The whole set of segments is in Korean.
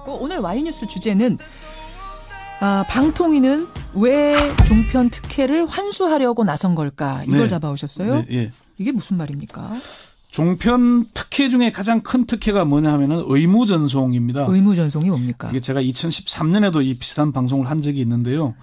오늘 와이뉴스 주제는 방통위는 왜 종편 특혜를 환수하려고 나선 걸까? 이걸 네. 잡아오셨어요? 네, 예. 이게 무슨 말입니까? 종편 특혜 중에 가장 큰 특혜가 뭐냐 하면은 의무전송입니다. 의무전송이 뭡니까? 이게 제가 2013년에도 이 비슷한 방송을 한 적이 있는데요.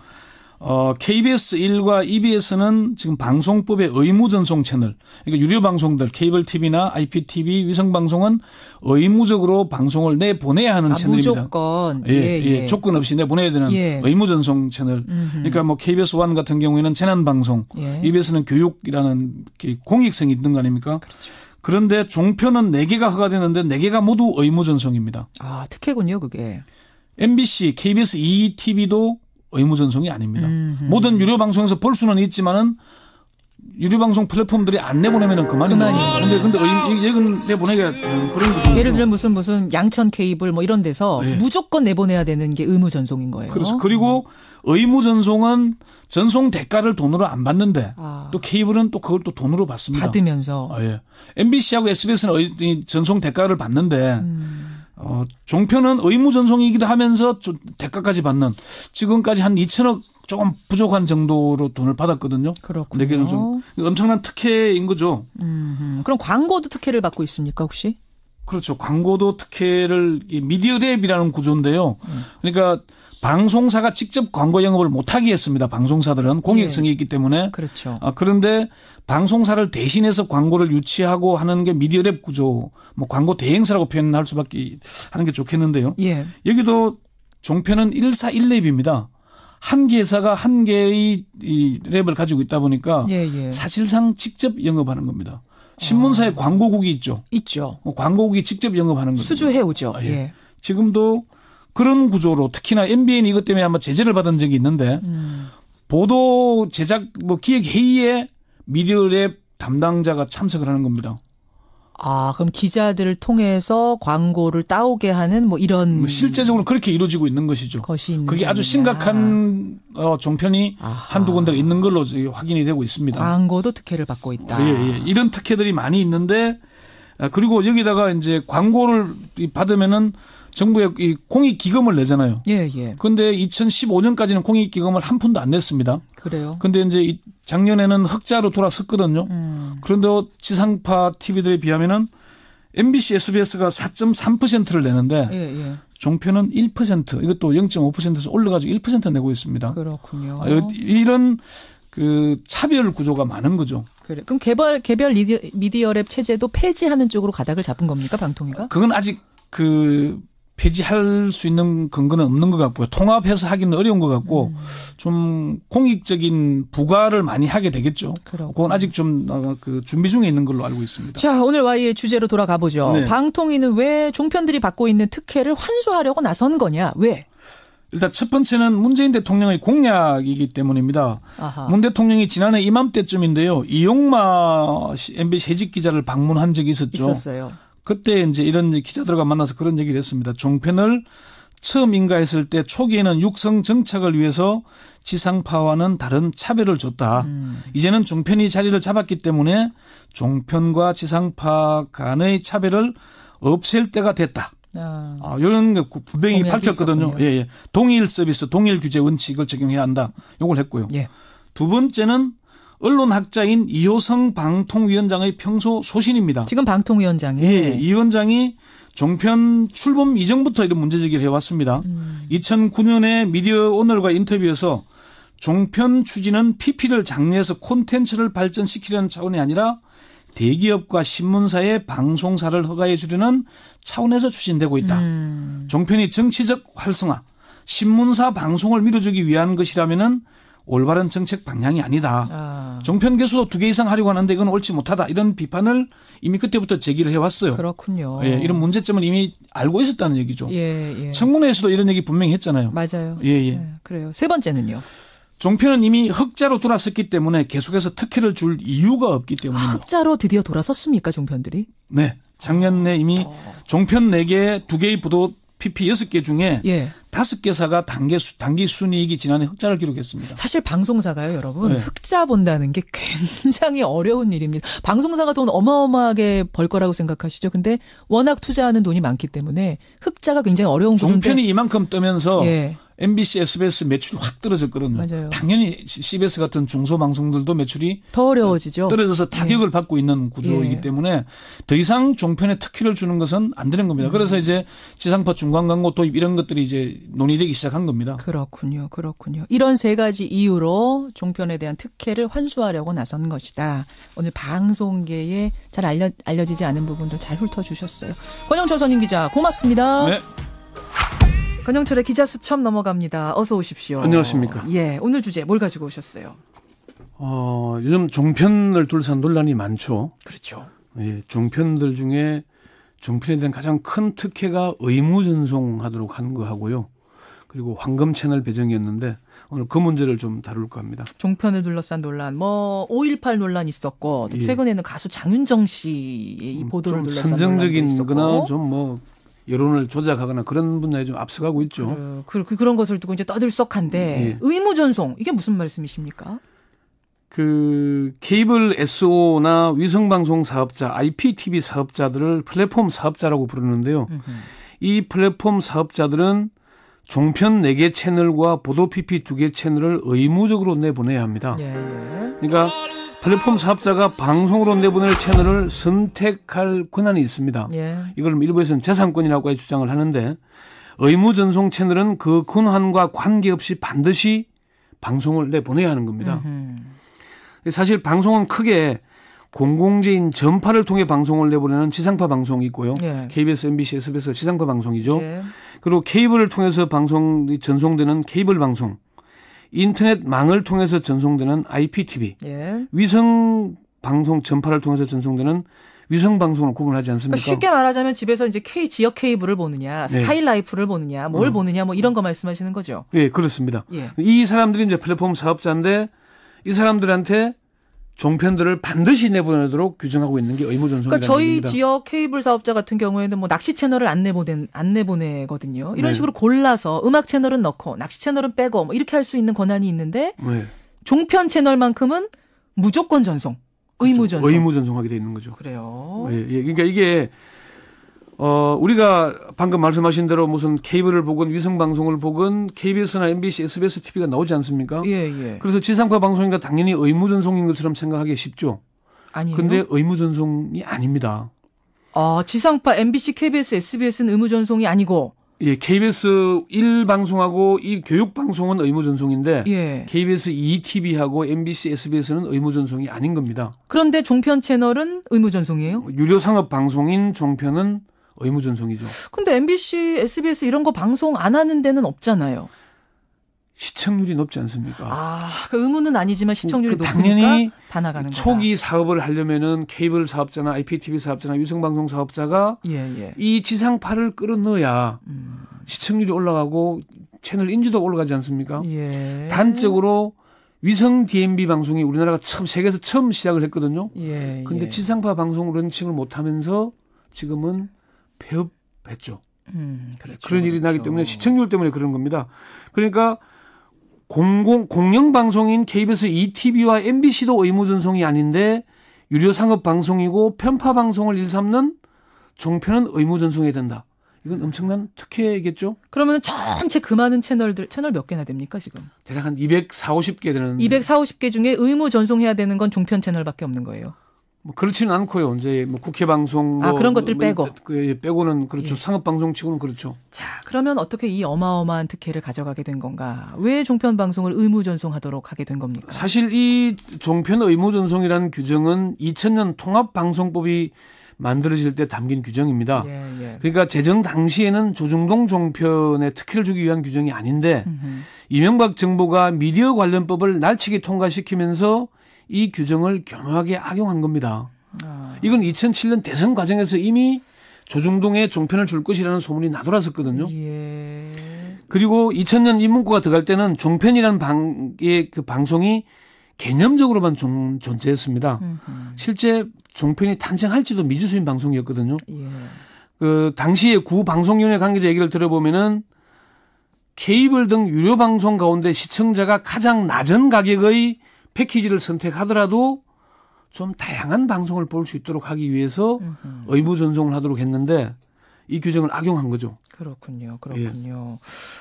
KBS 1과 EBS는 지금 방송법의 의무전송 채널, 그러니까 유료 방송들, 케이블 TV나 IPTV, 위성 방송은 의무적으로 방송을 내보내야 하는 채널입니다. 무조건. 예. 조건 없이 내보내야 되는 의무전송 채널. 그러니까 뭐 KBS 1 같은 경우에는 재난방송, EBS는 교육이라는 공익성이 있는 거 아닙니까? 그렇죠. 그런데 종편은 4개가 허가되는데 4개가 모두 의무전송입니다. 특혜군요, 그게. MBC, KBS ETV도 의무전송이 아닙니다. 모든 유료 방송에서 볼 수는 있지만은 유료 방송 플랫폼들이 안 내보내면은 그만이에요. 근데 여기는 내보내야 되는 그런 구조죠. 예를 들면 무슨 양천 케이블 뭐 이런 데서 무조건 내보내야 되는 게 의무전송인 거예요. 그렇죠. 그리고 의무전송은 전송 대가를 돈으로 안 받는데 또 케이블은 또 그걸 또 돈으로 받습니다. 받으면서. MBC하고 SBS는 전송 대가를 받는데 종편은 의무전송이기도 하면서 좀 대가까지 받는 지금까지 한 2천억 조금 부족한 정도로 돈을 받았거든요. 그렇군요. 4개 전송. 엄청난 특혜인 거죠. 그럼 광고도 특혜를 받고 있습니까 혹시? 그렇죠. 광고도 특혜를 미디어 랩이라는 구조인데요. 그러니까 방송사가 직접 광고 영업을 못하게 했습니다. 방송사들은 공익성이 있기 때문에. 그렇죠. 그런데 방송사를 대신해서 광고를 유치하고 하는 게 미디어 랩 구조, 뭐 광고 대행사라고 표현할 수밖에 하는 게 좋겠는데요. 여기도 종편은 1사1랩입니다. 한 개 회사가 한 개의 이 랩을 가지고 있다 보니까 사실상 직접 영업하는 겁니다. 신문사에 광고국이 있죠. 광고국이 직접 영업하는 거죠. 수주해오죠. 지금도 그런 구조로 특히나 MBN이 이것 때문에 아마 제재를 받은 적이 있는데 보도 제작 기획 회의에 미디어랩 담당자가 참석을 하는 겁니다. 그럼 기자들을 통해서 광고를 따오게 하는 이런 실제적으로 그렇게 이루어지고 있는 것이죠. 그게 아주 심각한 종편이 한두 군데가 있는 걸로 확인이 되고 있습니다. 광고도 특혜를 받고 있다. 이런 특혜들이 많이 있는데 그리고 여기다가 이제 광고를 받으면은 정부에 이 공익기금을 내잖아요. 그런데 2015년까지는 공익기금을 한 푼도 안 냈습니다. 그래요. 그런데 이제 작년에는 흑자로 돌아섰거든요. 그런데 지상파 TV들에 비하면은 MBC, SBS가 4.3%를 내는데 종편은 1%, 이것도 0.5%에서 올라가지고 1% 내고 있습니다. 그렇군요. 이런 차별 구조가 많은 거죠. 그럼 개별 미디어랩 체제도 폐지하는 쪽으로 가닥을 잡은 겁니까, 방통위가? 그건 아직 폐지할 수 있는 근거는 없는 것 같고요. 통합해서 하기는 어려운 것 같고 좀 공익적인 부과를 많이 하게 되겠죠. 그건 아직 좀 준비 중에 있는 걸로 알고 있습니다. 자, 오늘 Y의 주제로 돌아가 보죠. 방통위는 왜 종편들이 받고 있는 특혜를 환수하려고 나선 거냐? 왜? 일단 첫 번째는 문재인 대통령의 공약이기 때문입니다. 문 대통령이 지난해 이맘때쯤인데요. 이용마 MBC 해직 기자를 방문한 적이 있었어요. 그때 이제 이런 기자들과 만나서 그런 얘기를 했습니다. 종편을 처음 인가했을 때 초기에는 육성 정착을 위해서 지상파와는 다른 차별을 줬다. 이제는 종편이 자리를 잡았기 때문에 종편과 지상파 간의 차별을 없앨 때가 됐다. 이런 거 분명히 밝혔거든요. 동일 서비스, 동일 규제 원칙을 적용해야 한다. 이걸 했고요. 두 번째는 언론학자인 이효성 방통위원장의 평소 소신입니다. 지금 방통위원장이. 이 위원장이 종편 출범 이전부터 이런 문제제기를 해왔습니다. 2009년에 미디어 오늘과 인터뷰에서 종편 추진은 PP를 장려해서 콘텐츠를 발전시키려는 차원이 아니라 대기업과 신문사의 방송사를 허가해 주려는 차원에서 추진되고 있다. 종편이 정치적 활성화, 신문사 방송을 밀어주기 위한 것이라면은 올바른 정책 방향이 아니다. 종편 개수도 2개 이상 하려고 하는데 이건 옳지 못하다. 이런 비판을 이미 그때부터 제기를 해왔어요. 그렇군요. 이런 문제점을 이미 알고 있었다는 얘기죠. 청문회에서도 이런 얘기 분명히 했잖아요. 맞아요. 그래요. 세 번째는요. 종편은 이미 흑자로 돌아섰기 때문에 계속해서 특혜를 줄 이유가 없기 때문입니다. 흑자로 드디어 돌아섰습니까, 종편들이? 네. 작년에 이미 종편 4개, 2개의 PP 6개 중에 5개사가 단기 순이익이 지난해 흑자를 기록했습니다. 사실 방송사가요, 여러분. 흑자 본다는 게 굉장히 어려운 일입니다. 방송사가 돈 어마어마하게 벌 거라고 생각하시죠. 근데 워낙 투자하는 돈이 많기 때문에 흑자가 굉장히 어려운 구조인데. 종편이 이만큼 뜨면서 MBC, SBS 매출이 확 떨어졌거든요. 맞아요. 당연히 CBS 같은 중소방송들도 매출이 더 어려워지죠. 떨어져서 타격을 받고 있는 구조이기 때문에 더 이상 종편에 특혜를 주는 것은 안 되는 겁니다. 그래서 이제 지상파 중간 광고 도입 이런 것들이 이제 논의되기 시작한 겁니다. 그렇군요. 이런 세 가지 이유로 종편에 대한 특혜를 환수하려고 나선 것이다. 오늘 방송계에 잘 알려지지 않은 부분들 잘 훑어주셨어요. 권영철 선임 기자 고맙습니다. 네. 권영철의 기자 수첩 넘어갑니다. 어서 오십시오. 안녕하십니까. 오늘 주제 뭘 가지고 오셨어요? 요즘 종편을 둘러싼 논란이 많죠. 그렇죠. 종편들 중에 종편에 대한 가장 큰 특혜가 의무전송하도록 한 거 하고요. 그리고 황금 채널 배정이었는데 오늘 그 문제를 좀 다룰까 합니다. 종편을 둘러싼 논란, 5.18 논란 있었고 또 최근에는 가수 장윤정 씨의 이 보도를 둘러싼 선정적인 거나 좀 여론을 조작하거나 그런 분야에 좀 앞서가고 있죠. 그런 것을 두고 이제 떠들썩한데 의무전송 이게 무슨 말씀이십니까? 케이블 SO나 위성방송 사업자, IPTV 사업자들을 플랫폼 사업자라고 부르는데요. 이 플랫폼 사업자들은 종편 4개 채널과 보도 PP 2개 채널을 의무적으로 내보내야 합니다. 그러니까 플랫폼 사업자가 방송으로 내보낼 채널을 선택할 권한이 있습니다. 이걸 일부에서는 재산권이라고 주장을 하는데 의무전송 채널은 그 권한과 관계없이 반드시 방송을 내보내야 하는 겁니다. 사실 방송은 크게 공공재인 전파를 통해 방송을 내보내는 지상파 방송이 있고요. KBS, MBC, SBS 지상파 방송이죠. 그리고 케이블을 통해서 방송이 전송되는 케이블 방송, 인터넷 망을 통해서 전송되는 IPTV, 위성 방송 전파를 통해서 전송되는 위성 방송을 구분하지 않습니까? 그러니까 쉽게 말하자면 집에서 이제 지역 케이블을 보느냐, 스카이라이프를 보느냐, 뭘 보느냐, 이런 거 말씀하시는 거죠? 네, 그렇습니다. 이 사람들이 이제 플랫폼 사업자인데 이 사람들한테 종편들을 반드시 내보내도록 규정하고 있는 게 의무전송이라는 그러니까 저희 겁니다. 지역 케이블 사업자 같은 경우에는 낚시 채널을 안 내보내거든요. 이런 식으로 골라서 음악 채널은 넣고 낚시 채널은 빼고 이렇게 할 수 있는 권한이 있는데 종편 채널만큼은 무조건 전송, 의무전송. 의무전송하게 돼 있는 거죠. 그래요. 그러니까 이게 우리가 방금 말씀하신 대로 무슨 케이블을 보건 위성 방송을 보건 KBS나 MBC, SBS TV가 나오지 않습니까? 그래서 지상파 방송이니까 당연히 의무전송인 것처럼 생각하기 쉽죠. 아니에요. 근데 의무전송이 아닙니다. 지상파 MBC, KBS, SBS는 의무전송이 아니고. KBS 1방송하고 이 교육방송은 의무전송인데 KBS 2TV하고 MBC, SBS는 의무전송이 아닌 겁니다. 그런데 종편 채널은 의무전송이에요? 유료상업방송인 종편은 의무전송이죠. 근데 MBC, SBS 이런 거 방송 안 하는 데는 없잖아요. 시청률이 높지 않습니까? 그 의무는 아니지만 시청률이 높으니까 당연히 다 나가는 거다. 초기 사업을 하려면은 케이블 사업자나 IPTV 사업자나 위성방송 사업자가 이 지상파를 끌어넣어야 시청률이 올라가고 채널 인지도가 올라가지 않습니까? 단적으로 위성 DMB 방송이 우리나라가 세계에서 처음 시작을 했거든요. 근데 지상파 방송 런칭을 못하면서 지금은 폐업했죠. 그런 일이 나기 때문에 시청률 때문에 그런 겁니다. 그러니까 공영방송인 KBS ETV와 MBC도 의무전송이 아닌데 유료상업방송이고 편파방송을 일삼는 종편은 의무전송해야 된다. 이건 엄청난 특혜겠죠? 그러면 전체 그 많은 채널 몇 개나 됩니까 지금? 대략 한 240개 되는. 240개 중에 의무전송해야 되는 건 종편 채널밖에 없는 거예요. 그렇지는 않고요. 이제 국회 방송 그런 것들 빼고 빼고는 그렇죠. 상업 방송치고는 그렇죠. 자, 그러면 어떻게 이 어마어마한 특혜를 가져가게 된 건가? 왜 종편 방송을 의무 전송하도록 하게 된 겁니까? 사실 이 종편 의무 전송이라는 규정은 2000년 통합방송법이 만들어질 때 담긴 규정입니다. 그러니까 제정 당시에는 조중동 종편에 특혜를 주기 위한 규정이 아닌데 이명박 정부가 미디어 관련법을 날치기 통과시키면서 이 규정을 교묘하게 악용한 겁니다. 이건 2007년 대선 과정에서 이미 조중동에 종편을 줄 것이라는 소문이 나돌았었거든요. 그리고 2000년 입문구가 들어갈 때는 종편이라는 그 방송이 개념적으로만 존재했습니다. 실제 종편이 탄생할지도 미지수인 방송이었거든요. 그 당시에 구 방송위원회 관계자 얘기를 들어보면은 케이블 등 유료 방송 가운데 시청자가 가장 낮은 가격의 패키지를 선택하더라도 좀 다양한 방송을 볼 수 있도록 하기 위해서 의무 전송을 하도록 했는데 이 규정을 악용한 거죠. 그렇군요. 예.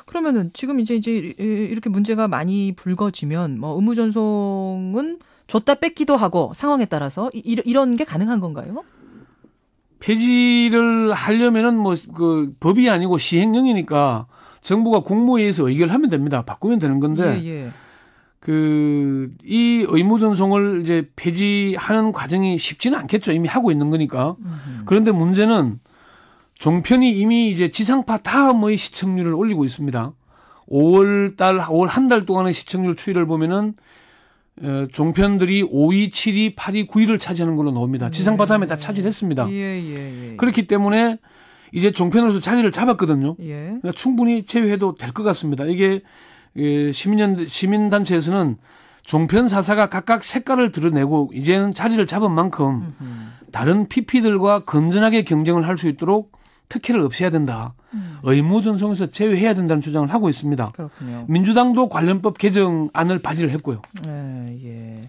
그러면은 지금 이제 이렇게 문제가 많이 불거지면 뭐 의무 전송은 줬다 뺏기도 하고 상황에 따라서 이런 게 가능한 건가요? 폐지를 하려면은 뭐 그 법이 아니고 시행령이니까 정부가 국무회의에서 의결하면 됩니다. 바꾸면 되는 건데 예. 이 의무 전송을 이제 폐지하는 과정이 쉽지는 않겠죠. 이미 하고 있는 거니까. 그런데 문제는 종편이 이미 이제 지상파 다음의 시청률을 올리고 있습니다. 5월 한 달 동안의 시청률 추이를 보면은 종편들이 5위, 7위, 8위, 9위를 차지하는 걸로 나옵니다. 지상파 다음에 다 차지했습니다. 예. 그렇기 때문에 이제 종편으로서 자리를 잡았거든요. 예. 그러니까 충분히 제외해도 될 것 같습니다. 이게 시민단체에서는 종편 사사가 각각 색깔을 드러내고 이제는 자리를 잡은 만큼 다른 PP들과 건전하게 경쟁을 할 수 있도록 특혜를 없애야 된다. 의무 전송에서 제외해야 된다는 주장을 하고 있습니다. 그렇군요. 민주당도 관련법 개정안을 발의를 했고요. 예.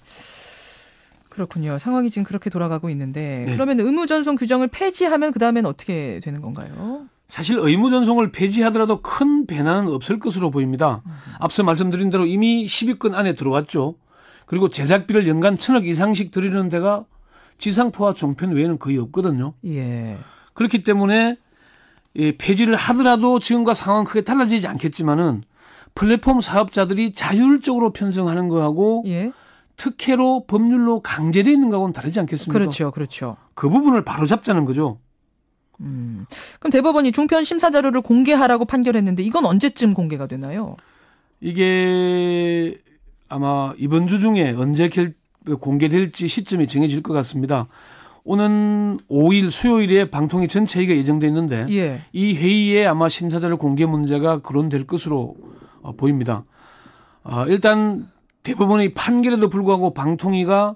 그렇군요. 상황이 지금 그렇게 돌아가고 있는데 그러면 의무 전송 규정을 폐지하면 그다음엔 어떻게 되는 건가요? 사실 의무 전송을 폐지하더라도 큰 변화는 없을 것으로 보입니다. 앞서 말씀드린 대로 이미 10위권 안에 들어왔죠. 그리고 제작비를 연간 1,000억 이상씩 들이는 데가 지상파와 종편 외에는 거의 없거든요. 예. 그렇기 때문에 폐지를 하더라도 지금과 상황은 크게 달라지지 않겠지만은 플랫폼 사업자들이 자율적으로 편성하는 거하고 특혜로 법률로 강제되어 있는 거하고는 다르지 않겠습니까? 그렇죠. 그 부분을 바로잡자는 거죠. 그럼 대법원이 종편 심사 자료를 공개하라고 판결했는데 이건 언제쯤 공개가 되나요? 이게 아마 이번 주 중에 언제 공개될지 시점이 정해질 것 같습니다. 오는 5일 수요일에 방통위 전체 회의가 예정돼 있는데 이 회의에 아마 심사 자료 공개 문제가 거론될 것으로 보입니다. 일단 대법원의 판결에도 불구하고 방통위가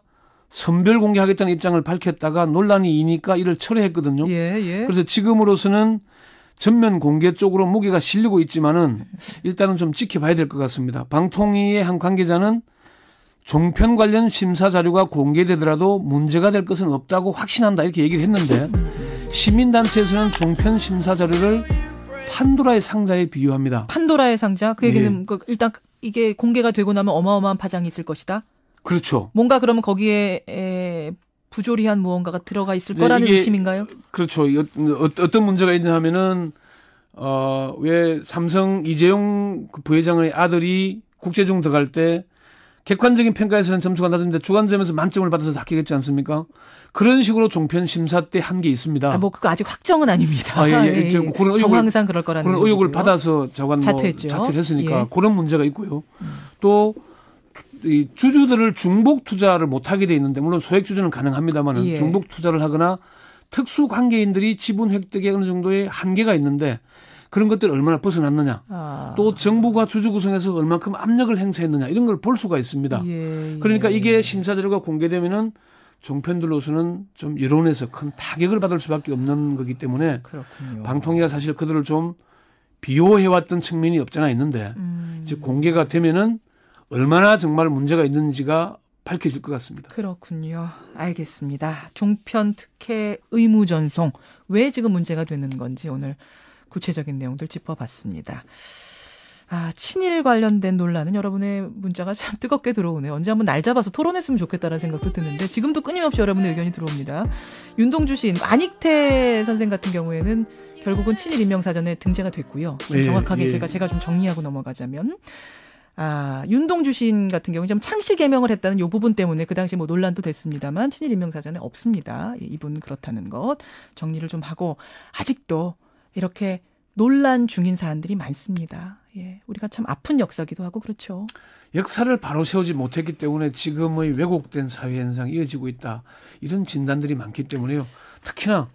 선별 공개하겠다는 입장을 밝혔다가 논란이 이니까 이를 철회했거든요. 그래서 지금으로서는 전면 공개 쪽으로 무게가 실리고 있지만은 일단은 좀 지켜봐야 될 것 같습니다. 방통위의 한 관계자는 종편 관련 심사 자료가 공개되더라도 문제가 될 것은 없다고 확신한다 이렇게 얘기를 했는데 시민단체에서는 종편 심사 자료를 판도라의 상자에 비유합니다. 판도라의 상자? 그 얘기는 일단 이게 공개가 되고 나면 어마어마한 파장이 있을 것이다? 그렇죠. 뭔가 그러면 거기에 부조리한 무언가가 들어가 있을 거라는 의심인가요? 그렇죠. 어떤 문제가 있냐 하면은 왜 삼성 이재용 부회장의 아들이 국제중 들어갈 때 객관적인 평가에서는 점수가 낮은데 주관점에서 만점을 받아서 합격했지 않습니까? 그런 식으로 종편 심사 때 한 게 있습니다. 뭐 그거 아직 확정은 아닙니다. 정황상 그럴 거라는 그런 의혹을 받아서 자퇴를 했으니까 그런 문제가 있고요. 또 이 주주들을 중복 투자를 못하게 돼 있는데 물론 소액 주주는 가능합니다만 중복 투자를 하거나 특수 관계인들이 지분 획득에 어느 정도의 한계가 있는데 그런 것들을 얼마나 벗어났느냐. 또 정부가 주주 구성에서 얼마큼 압력을 행사했느냐 이런 걸 볼 수가 있습니다. 그러니까 이게 심사 자료가 공개되면은 종편들로서는 좀 여론에서 큰 타격을 받을 수밖에 없는 거기 때문에 방통위가 사실 그들을 좀 비호해왔던 측면이 없잖아 있는데 이제 공개가 되면은 얼마나 정말 문제가 있는지가 밝혀질 것 같습니다. 그렇군요. 알겠습니다. 종편 특혜 의무 전송 왜 지금 문제가 되는 건지 오늘 구체적인 내용들 짚어봤습니다. 친일 관련된 논란은 여러분의 문자가 참 뜨겁게 들어오네요. 언제 한번 날 잡아서 토론했으면 좋겠다는 생각도 드는데 지금도 끊임없이 여러분의 의견이 들어옵니다. 윤동주 시인, 안익태 선생 같은 경우에는 결국은 친일 인명사전에 등재가 됐고요. 정확하게 제가 좀 정리하고 넘어가자면 윤동주 시인 같은 경우는 좀 창시 개명을 했다는 이 부분 때문에 그 당시 뭐 논란도 됐습니다만 친일 인명사전에 없습니다. 이분은 그렇다는 것 정리를 좀 하고 아직도 이렇게 논란 중인 사안들이 많습니다. 우리가 참 아픈 역사기도 하고 그렇죠. 역사를 바로 세우지 못했기 때문에 지금의 왜곡된 사회 현상이 이어지고 있다. 이런 진단들이 많기 때문에요. 특히나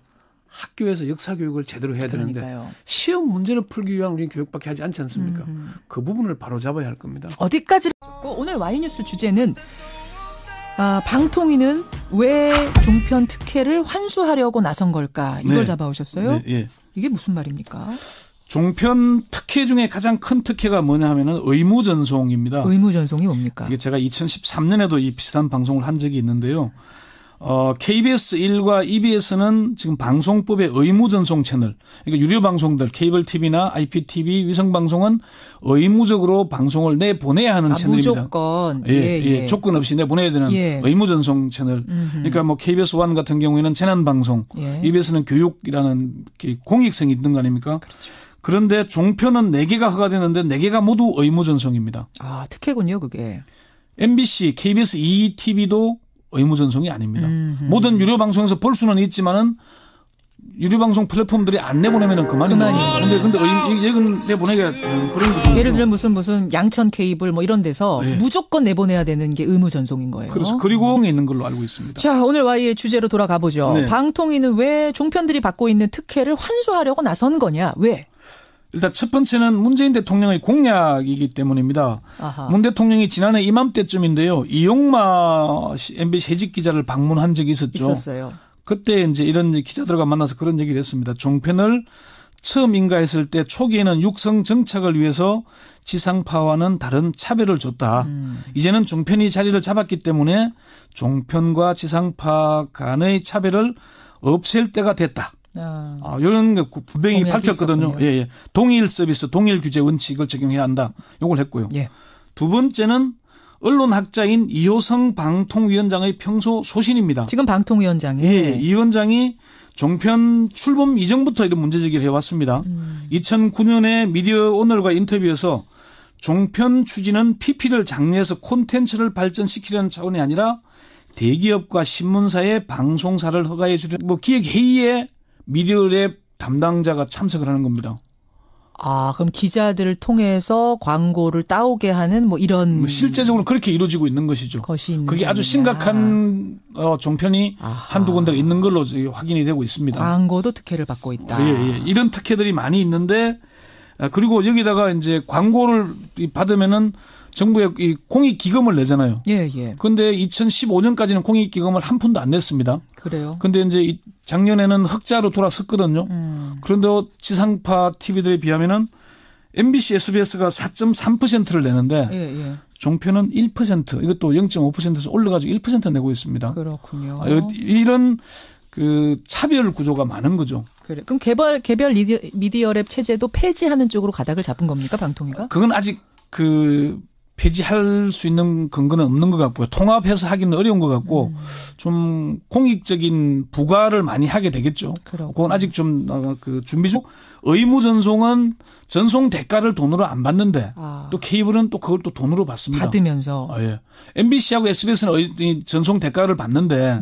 학교에서 역사 교육을 제대로 해야 되는데 시험 문제를 풀기 위한 우리 교육밖에 하지 않지 않습니까? 그 부분을 바로 잡아야 할 겁니다. 어디까지 오늘 와이뉴스 주제는 방통위는 왜 종편 특혜를 환수하려고 나선 걸까? 이걸 네. 잡아오셨어요? 네, 예. 이게 무슨 말입니까? 종편 특혜 중에 가장 큰 특혜가 뭐냐 하면은 의무전송입니다. 의무전송이 뭡니까? 이게 제가 2013년에도 이 비슷한 방송을 한 적이 있는데요. KBS 1과 EBS는 지금 방송법의 의무전송 채널, 그러니까 유료 방송들, 케이블 TV나 IPTV, 위성 방송은 의무적으로 방송을 내보내야 하는 채널입니다. 무조건. 예. 조건 없이 내보내야 되는 의무전송 채널. 그러니까 뭐 KBS 1 같은 경우에는 재난방송, EBS는 교육이라는 공익성이 있는 거 아닙니까? 그렇죠. 그런데 종편은 4개가 허가되는데 4개가 모두 의무전송입니다. 특혜군요, 그게. MBC, KBS ETV도 의무전송이 아닙니다. 모든 유료 방송에서 볼 수는 있지만은 유료 방송 플랫폼들이 안 내보내면은 그만이에요. 근데 여기는 내보내야 되는 그런 거죠. 예를 들면 무슨 양천 케이블 뭐 이런 데서 무조건 내보내야 되는 게 의무전송인 거예요. 그렇죠. 그리고 있는 걸로 알고 있습니다. 자, 오늘 Y의 주제로 돌아가 보죠. 네. 방통위는 왜 종편들이 받고 있는 특혜를 환수하려고 나선 거냐? 왜? 일단 첫 번째는 문재인 대통령의 공약이기 때문입니다. 문 대통령이 지난해 이맘때쯤인데요. 이용마 MBC 해직 기자를 방문한 적이 있었어요. 그때 이제 이런 기자들과 만나서 그런 얘기를 했습니다. 종편을 처음 인가했을 때 초기에는 육성 정착을 위해서 지상파와는 다른 차별을 줬다. 이제는 종편이 자리를 잡았기 때문에 종편과 지상파 간의 차별을 없앨 때가 됐다. 이런 거 분명히 밝혔거든요. 예. 동일 서비스, 동일 규제 원칙을 적용해야 한다. 요걸 했고요. 두 번째는 언론학자인 이호성 방통위원장의 평소 소신입니다. 지금 방통위원장이. 이 위원장이 종편 출범 이전부터 이런 문제제기를 해왔습니다. 2009년에 미디어 오늘과 인터뷰에서 종편 추진은 PP를 장려해서 콘텐츠를 발전시키려는 차원이 아니라 대기업과 신문사의 방송사를 허가해 주려는 기획회의에 미디어랩 담당자가 참석을 하는 겁니다. 그럼 기자들을 통해서 광고를 따오게 하는 이런. 실제적으로 그렇게 이루어지고 있는 것이죠. 그게 아주 심각한 종편이 한두 군데가 있는 걸로 확인이 되고 있습니다. 광고도 특혜를 받고 있다. 예. 이런 특혜들이 많이 있는데, 그리고 여기다가 이제 광고를 받으면은 정부에 이 공익기금을 내잖아요. 그런데 2015년까지는 공익기금을 한 푼도 안 냈습니다. 그래요. 그런데 이제 작년에는 흑자로 돌아섰거든요. 그런데 지상파 TV들에 비하면은 MBC, SBS가 4.3%를 내는데 종편은 1%, 이것도 0.5%에서 올라가지고 1% 내고 있습니다. 그렇군요. 이런 차별 구조가 많은 거죠. 그래. 그럼 개별 미디어랩 체제도 폐지하는 쪽으로 가닥을 잡은 겁니까, 방통위가? 그건 아직 폐지할 수 있는 근거는 없는 것 같고요. 통합해서 하기는 어려운 것 같고 좀 공익적인 부과를 많이 하게 되겠죠. 그건 아직 좀 준비 중. 의무전송은 전송 대가를 돈으로 안 받는데 또 케이블은 또 그걸 또 돈으로 받습니다. 받으면서. MBC하고 SBS는 전송 대가를 받는데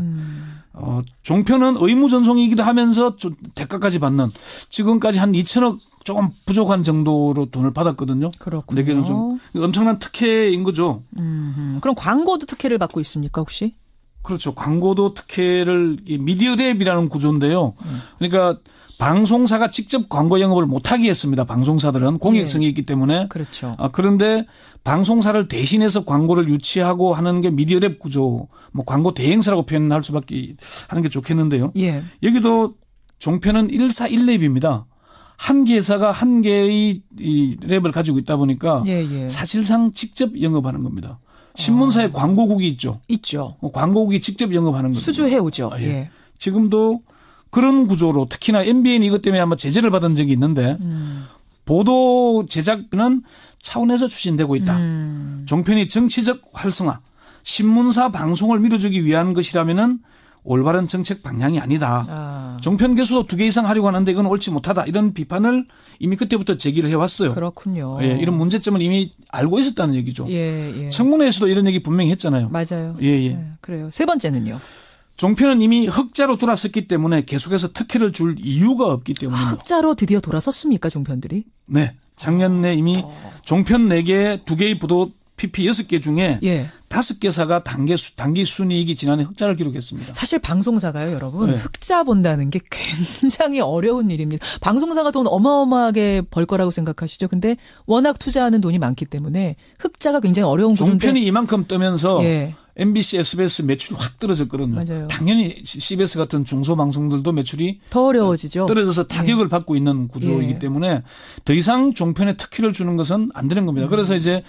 종편은 의무전송이기도 하면서 좀 대가까지 받는, 지금까지 한 2천억 조금 부족한 정도로 돈을 받았거든요. 그렇군요. 4개 전송. 엄청난 특혜인 거죠. 그럼 광고도 특혜를 받고 있습니까, 혹시? 그렇죠. 광고도 특혜를, 미디어랩이라는 구조인데요. 그러니까 방송사가 직접 광고 영업을 못하게 했습니다. 방송사들은 공익성이 있기 때문에. 그렇죠. 그런데 방송사를 대신해서 광고를 유치하고 하는 게 미디어랩 구조, 광고 대행사라고 표현할 수밖에 하는 게 좋겠는데요. 여기도 종편은 1사1랩입니다. 한 개 회사가 한 개의 이 랩을 가지고 있다 보니까 사실상 직접 영업하는 겁니다. 신문사에 광고국이 있죠. 광고국이 직접 영업하는 거죠. 수주해오죠. 지금도 그런 구조로, 특히나 MBN이 이것 때문에 아마 제재를 받은 적이 있는데 보도 제작비는 차원에서 추진되고 있다. 종편이 정치적 활성화, 신문사 방송을 밀어주기 위한 것이라면은 올바른 정책 방향이 아니다. 종편 개수도 2개 이상 하려고 하는데 이건 옳지 못하다. 이런 비판을 이미 그때부터 제기를 해왔어요. 그렇군요. 이런 문제점을 이미 알고 있었다는 얘기죠. 청문회에서도 이런 얘기 분명히 했잖아요. 맞아요. 그래요. 세 번째는요. 종편은 이미 흑자로 돌아섰기 때문에 계속해서 특혜를 줄 이유가 없기 때문입니다. 흑자로 드디어 돌아섰습니까, 종편들이? 네. 작년에 이미 종편 4개, 2개의 부도 PP 6개 중에 5개사가 단기 순이익이 지난해 흑자를 기록했습니다. 사실 방송사가요, 여러분. 흑자 본다는 게 굉장히 어려운 일입니다. 방송사가 돈 어마어마하게 벌 거라고 생각하시죠. 근데 워낙 투자하는 돈이 많기 때문에 흑자가 굉장히 어려운 구조인데. 종편이 이만큼 뜨면서 MBC, SBS 매출이 확 떨어졌거든요. 맞아요. 당연히 CBS 같은 중소방송들도 매출이 더 어려워지죠. 떨어져서 타격을 받고 있는 구조이기 때문에 더 이상 종편에 특혜를 주는 것은 안 되는 겁니다. 그래서 이제